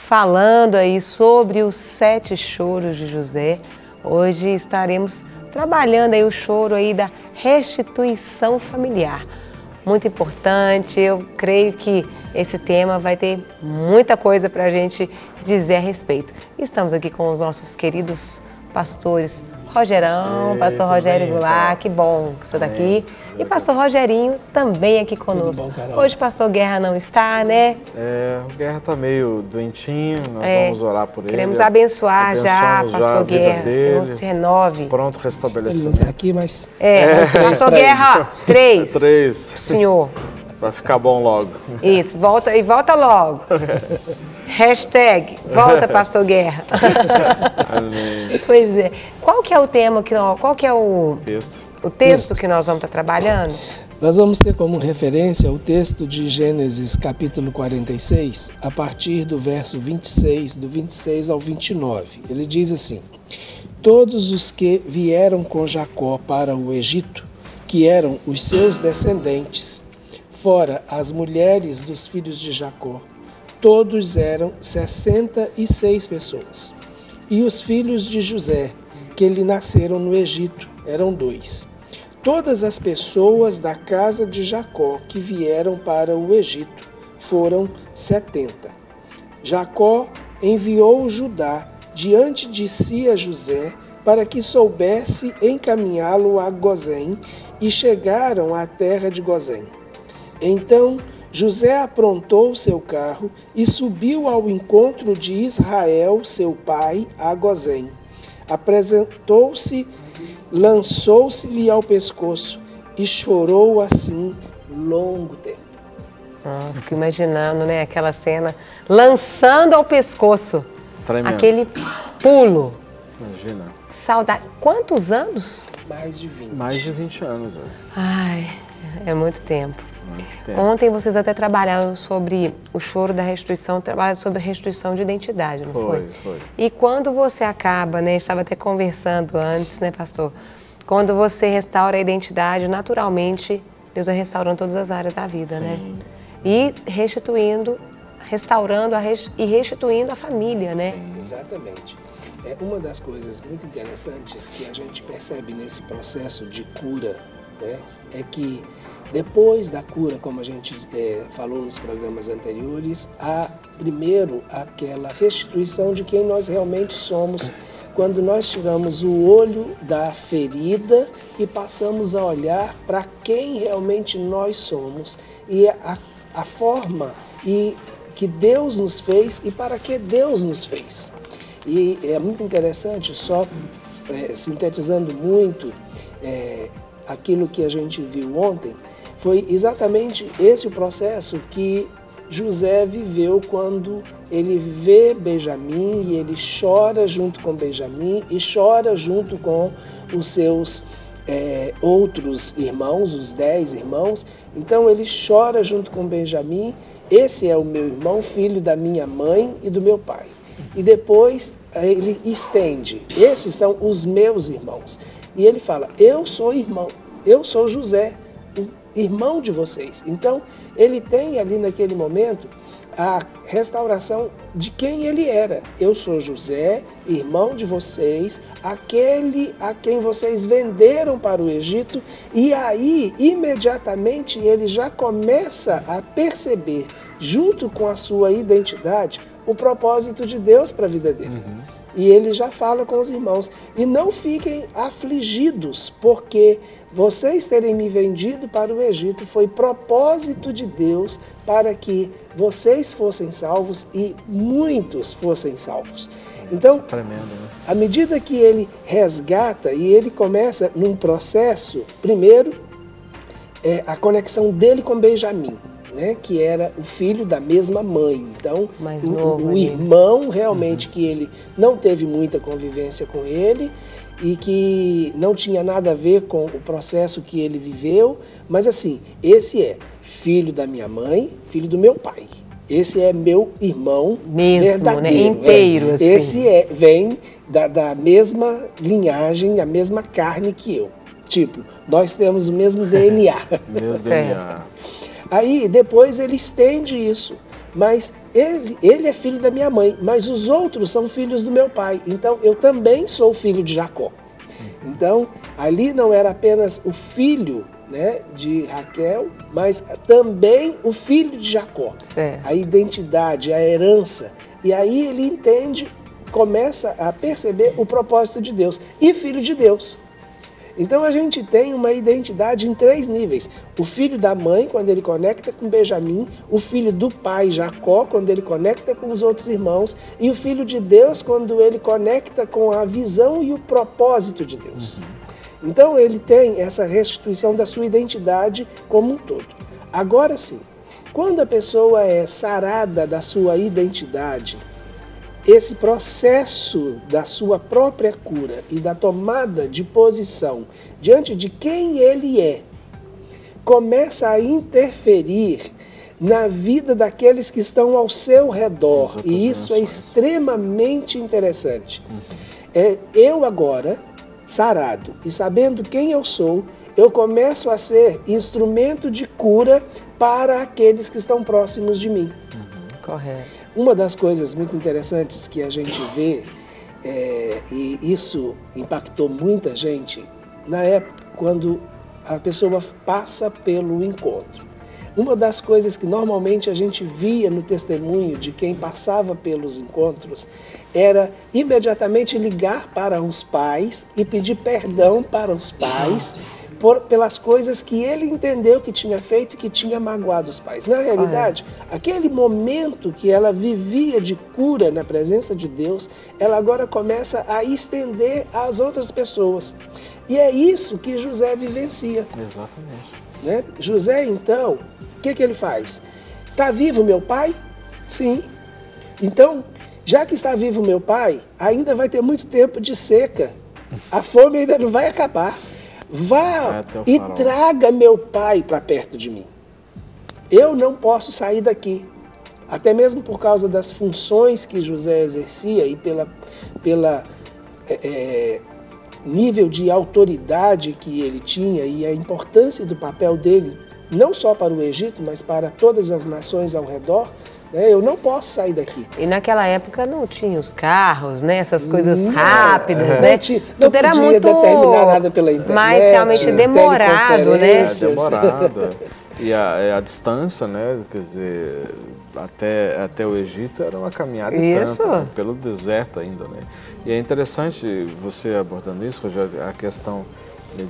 falando aí sobre os 7 choros de José. Hoje estaremos trabalhando aí o choro aí da restituição familiar. Muito importante, eu creio que esse tema vai ter muita coisa para a gente dizer a respeito. Estamos aqui com os nossos queridos pastores Rogerão, pastor Rogério Goulart, que bom que você está aqui. E pastor Rogerinho também aqui conosco. Bom, hoje pastor Guerra não está, né? O Guerra está meio doentinho, nós vamos orar por ele. Queremos abençoar já, pastor Guerra, Senhor te renove. Pronto, restabelecer. Ele não está aqui, mas... Pastor Guerra, 3. 3. Senhor. Vai ficar bom logo. Isso, volta logo. Hashtag, volta pastor Guerra. Amém. Pois é. Qual que é o tema, qual que é o texto que nós vamos estar trabalhando? Nós vamos ter como referência o texto de Gênesis capítulo 46, a partir do verso 26, do 26 ao 29. Ele diz assim: todos os que vieram com Jacó para o Egito, que eram os seus descendentes, fora as mulheres dos filhos de Jacó, todos eram 66 pessoas. E os filhos de José, que lhe nasceram no Egito, eram 2. Todas as pessoas da casa de Jacó que vieram para o Egito foram 70. Jacó enviou Judá diante de si a José para que soubesse encaminhá-lo a Gozém, e chegaram à terra de Gozém. Então José aprontou seu carro e subiu ao encontro de Israel, seu pai, a Gozém. Apresentou-se, lançou-se-lhe ao pescoço e chorou assim longo tempo. Fico imaginando, né, aquela cena, lançando ao pescoço. Tremendo. Aquele pulo. Imagina. Saudade. Quantos anos? Mais de 20. Mais de 20 anos. Ai, é muito tempo. Muito tempo. Ontem vocês até trabalharam sobre o choro da restituição, trabalharam sobre a restituição de identidade, não foi? Foi. E quando você acaba, né, estava até conversando antes, né, pastor? Quando você restaura a identidade, naturalmente, Deus vai restaurando todas as áreas da vida, né? E restaurando e restituindo a família, né? Sim, exatamente. Uma das coisas muito interessantes que a gente percebe nesse processo de cura, né, é que depois da cura, como a gente falou nos programas anteriores, há primeiro aquela restituição de quem nós realmente somos, quando nós tiramos o olho da ferida e passamos a olhar para quem realmente nós somos e a forma que Deus nos fez e para que Deus nos fez. E é muito interessante, só sintetizando muito aquilo que a gente viu ontem, foi exatamente esse o processo que José viveu quando ele vê Benjamim e ele chora junto com Benjamim e chora junto com os seus outros irmãos, os 10 irmãos. Então ele chora junto com Benjamim: esse é o meu irmão, filho da minha mãe e do meu pai. E depois ele estende: esses são os meus irmãos. E ele fala: eu sou irmão, eu sou José, irmão de vocês. Então, ele tem ali naquele momento a restauração de quem ele era. Eu sou José, irmão de vocês, aquele a quem vocês venderam para o Egito. E aí, imediatamente, ele já começa a perceber, junto com a sua identidade, o propósito de Deus para a vida dele. E ele já fala com os irmãos: e não fiquem afligidos, porque vocês terem me vendido para o Egito foi propósito de Deus para que vocês fossem salvos e muitos fossem salvos. Então, Tremendo, né? à medida que ele resgata e ele começa num processo, primeiro, a conexão dele com Benjamim, né, que era o filho da mesma mãe. Então, o irmão realmente que ele não teve muita convivência com ele e que não tinha nada a ver com o processo que ele viveu, mas assim, esse é filho da minha mãe, filho do meu pai. Esse é meu irmão mesmo, verdadeiro. Né? Inteiro, assim. Esse vem da mesma linhagem, a mesma carne que eu. Tipo, nós temos o mesmo DNA. Mesmo DNA. Aí, depois ele estende isso mas ele é filho da minha mãe, mas os outros são filhos do meu pai. Então, eu também sou filho de Jacó. Então, ali não era apenas o filho, né, de Raquel, mas também o filho de Jacó. Certo. A identidade, a herança. E aí ele entende, começa a perceber o propósito de Deus. E filho de Deus. Então a gente tem uma identidade em 3 níveis. O filho da mãe, quando ele conecta com Benjamim, o filho do pai, Jacó, quando ele conecta com os outros irmãos, e o filho de Deus, quando ele conecta com a visão e o propósito de Deus. Então ele tem essa restituição da sua identidade como um todo. Agora sim, quando a pessoa é sarada da sua identidade, esse processo da sua própria cura e da tomada de posição diante de quem ele é, começa a interferir na vida daqueles que estão ao seu redor. E isso é extremamente interessante. Eu agora, sarado e sabendo quem eu sou, eu começo a ser instrumento de cura para aqueles que estão próximos de mim. Correto. Uma das coisas muito interessantes que a gente vê, e isso impactou muita gente, na época quando a pessoa passa pelo encontro. Uma das coisas que normalmente a gente via no testemunho de quem passava pelos encontros era imediatamente ligar para os pais e pedir perdão para os pais pelas coisas que ele entendeu que tinha feito e que tinha magoado os pais. Na realidade, aquele momento que ela vivia de cura na presença de Deus, ela agora começa a estender às outras pessoas. E é isso que José vivencia. Exatamente. Né? José, então, o que ele faz? Está vivo meu pai? Sim. Então, já que está vivo meu pai, ainda vai ter muito tempo de seca. A fome ainda não vai acabar. Vá e traga meu pai para perto de mim. Eu não posso sair daqui. Até mesmo por causa das funções que José exercia e pela nível de autoridade que ele tinha e a importância do papel dele, não só para o Egito, mas para todas as nações ao redor, né? Eu não posso sair daqui. E naquela época não tinha os carros, né? Essas coisas rápidas, né? Não podia era muito determinar nada pela internet. Mas realmente demorado, né? Demorado. E a distância, né? Quer dizer, até o Egito era uma caminhada tanto, né? Pelo deserto ainda, né? E é interessante você abordando isso, Rogério, a questão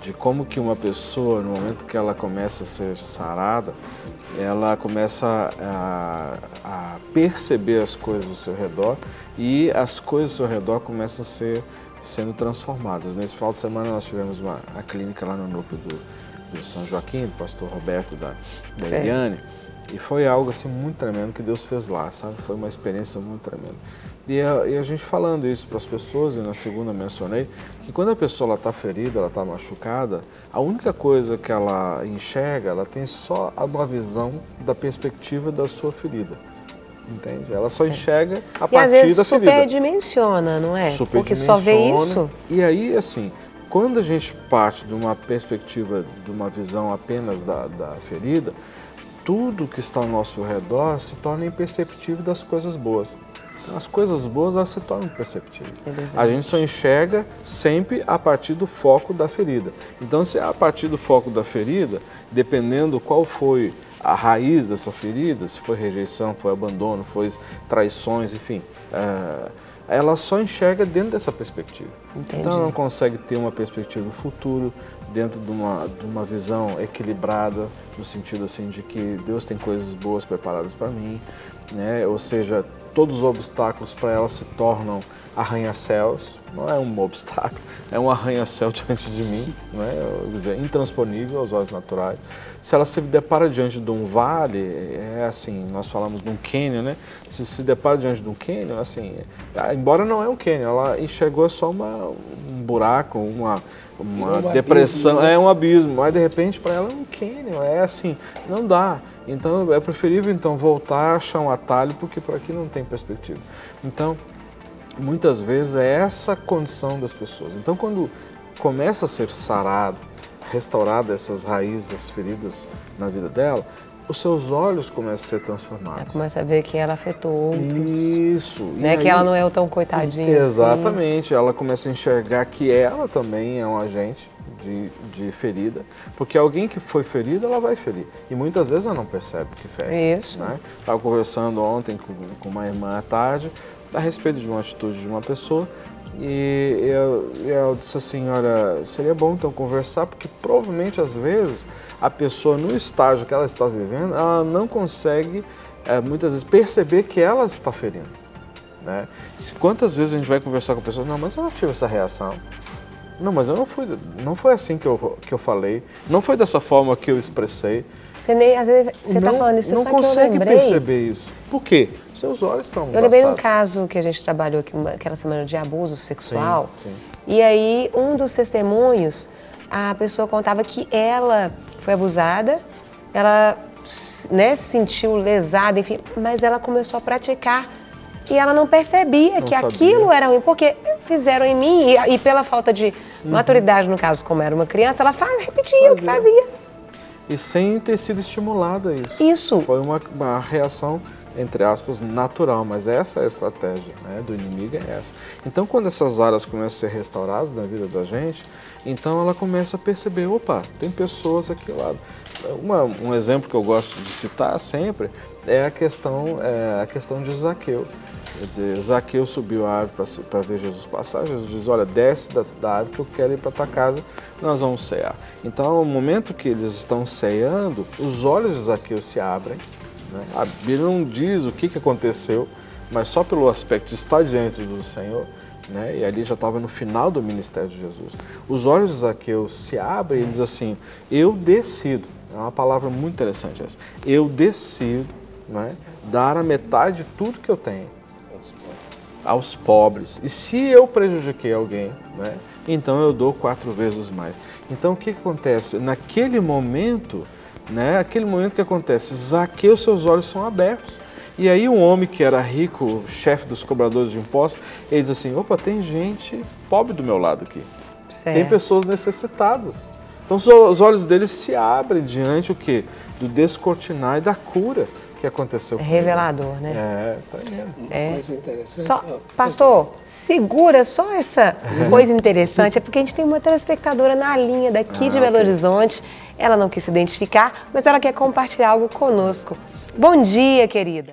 de como que uma pessoa, no momento que ela começa a ser sarada, ela começa a perceber as coisas ao seu redor e as coisas ao seu redor começam a sendo transformadas. Nesse final de semana nós tivemos a clínica lá no núcleo do São Joaquim, do pastor Roberto da Eliane, e foi algo assim muito tremendo que Deus fez lá, sabe? Foi uma experiência muito tremenda. E a gente falando isso para as pessoas, e na segunda mencionei, que quando a pessoa está ferida, ela está machucada, a única coisa que ela enxerga, ela tem só uma visão da perspectiva da sua ferida. Entende? Ela só enxerga a partir da ferida. E às vezes superdimensiona, não é? Porque só vê isso. E aí, assim, quando a gente parte de uma perspectiva, de uma visão apenas da ferida, tudo que está ao nosso redor se torna imperceptível das coisas boas. As coisas boas, elas se tornam perceptíveis. A gente só enxerga sempre a partir do foco da ferida. Então, se é a partir do foco da ferida, dependendo qual foi a raiz dessa ferida, se foi rejeição, foi abandono, foi traições, enfim, ela só enxerga dentro dessa perspectiva. Entendi. Então, ela não consegue ter uma perspectiva do futuro dentro de uma visão equilibrada, no sentido assim de que Deus tem coisas boas preparadas para mim, né? Ou seja, todos os obstáculos para ela se tornam arranha-céus. Não é um obstáculo, é um arranha-céu diante de mim, né? Quer dizer, intransponível aos olhos naturais. Se ela se depara diante de um vale, é assim, nós falamos de um cânion, né? Se depara diante de um cânion, assim, embora não é um cânion, ela enxergou só um buraco, uma depressão, abismo, né? É um abismo, mas de repente para ela é um cânion, é assim, não dá. Então é preferível então voltar a achar um atalho, porque por aqui não tem perspectiva. Então, muitas vezes é essa condição das pessoas. Então, quando começa a ser sarado, restaurada essas raízes, as feridas na vida dela, os seus olhos começam a ser transformados. Ela começa a ver que ela afetou outros. Isso. Né? Que ela não é tão coitadinha. Exatamente. Assim. Ela começa a enxergar que ela também é um agente de ferida. Porque alguém que foi ferido, ela vai ferir. E muitas vezes ela não percebe que fere. Isso. Né? Estava conversando ontem com uma irmã à tarde a respeito de uma atitude de uma pessoa. E eu disse assim, olha, seria bom então conversar, porque provavelmente às vezes a pessoa no estágio que ela está vivendo, ela não consegue muitas vezes perceber que ela está ferindo. Né? Quantas vezes a gente vai conversar com a pessoa, não, mas eu não tive essa reação. Não, mas eu não foi assim que eu falei, não foi dessa forma que eu expressei. Às vezes você está falando isso, não consegue perceber isso. Por quê? Seus olhos estão embaçados. Eu lembrei de um caso que a gente trabalhou aqui, aquela semana de abuso sexual. Sim. E aí, um dos testemunhos, a pessoa contava que ela foi abusada, ela se sentiu lesada, enfim, mas ela começou a praticar e ela não percebia que aquilo era ruim, porque fizeram em mim e pela falta de maturidade, no caso, como era uma criança, ela repetia o que fazia. E sem ter sido estimulada a isso. Isso. Foi uma reação, entre aspas, natural, mas essa é a estratégia, né, do inimigo, é essa. Então, quando essas áreas começam a ser restauradas na vida da gente, então ela começa a perceber, opa, tem pessoas aqui ao lado. Um exemplo que eu gosto de citar sempre é a questão de Zaqueu. Quer dizer, Zaqueu subiu a árvore para ver Jesus passar. Jesus diz, olha, desce da árvore que eu quero ir para tua casa, nós vamos cear. Então, no momento que eles estão ceando, os olhos de Zaqueu se abrem. Né? A Bíblia não diz o que aconteceu, mas só pelo aspecto de estar diante do Senhor, né? E ali já estava no final do ministério de Jesus. Os olhos de Zaqueu se abrem e ele diz assim, eu decido, é uma palavra muito interessante essa, eu decido, né, dar a metade de tudo que eu tenho aos pobres. E se eu prejudiquei alguém, né, então eu dou 4 vezes mais. Então o que acontece? Naquele momento, né, aquele momento que acontece, Zaqueu, seus olhos são abertos. E aí um homem que era rico, o chefe dos cobradores de impostos, ele diz assim, opa, tem gente pobre do meu lado aqui. Certo. Tem pessoas necessitadas. Então os olhos deles se abrem diante o quê? Do descortinar e da cura que aconteceu. Revelador, né? Tá vendo? Mas é interessante. Pastor, segura só essa coisa interessante, é porque a gente tem uma telespectadora na linha daqui de Belo Horizonte, ela não quis se identificar, mas ela quer compartilhar algo conosco. Bom dia, querida.